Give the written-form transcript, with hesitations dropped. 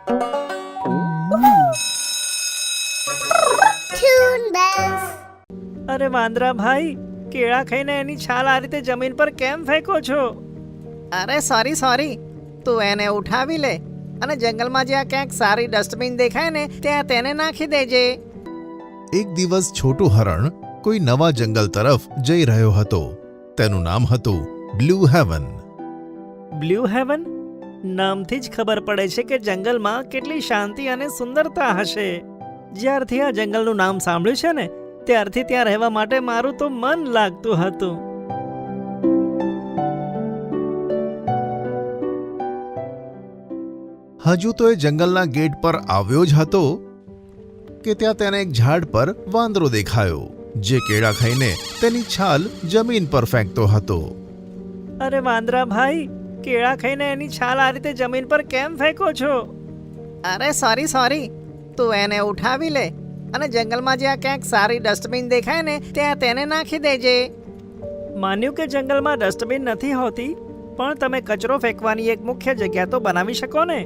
Toon Bells. અરે વાંદરા ભાઈ, કેળા ખાઈને એની છાલ આ રીતે જમીન પર કેમ ફેંકો છો? અરે સોરી, તું એને ઉઠાવી લે અને જંગલમાં જ્યાં ક્યાંક સારી ડસ્ટબિન દેખાય ને ત્યાં તેને નાખી દેજે. એક દિવસ છોટું હરણ કોઈ નવા જંગલ તરફ જઈ રહ્યો હતો. તેનું નામ હતું બ્લુ હેવન. Blue heaven? નામથી જ ખબર પડે છે કે જંગલમાં કેટલી શાંતિ અને સુંદરતા હશે. જ્યારથી આ જંગલનું નામ સાંભળ્યું છે ને ત્યારથી ત્યાં રહેવા માટે મારું તો મન લાગતું હતું. હજુ તો એ જંગલના ગેટ પર આવ્યો જ હતો કે ત્યાં તેને એક ઝાડ પર વાંદરો દેખાયો, જે કેળા ખાઈને તેની છાલ જમીન પર ફેંકતો હતો. અરે વાંદરા ભાઈ, કેળા ખાઈને એની છાલ આ રીતે જમીન પર કેમ ફેંકો છો? અરે સોરી, તું એને ઉઠાવી લે અને જંગલમાં જ્યાં ક્યાંક સારી ડસ્ટબિન દેખાય ને ત્યાં તેને નાખી દેજે. માન્યું કે જંગલમાં ડસ્ટબિન નથી હોતી, પણ તમે કચરો ફેંકવાની એક મુખ્ય જગ્યા તો બનાવી શકો ને.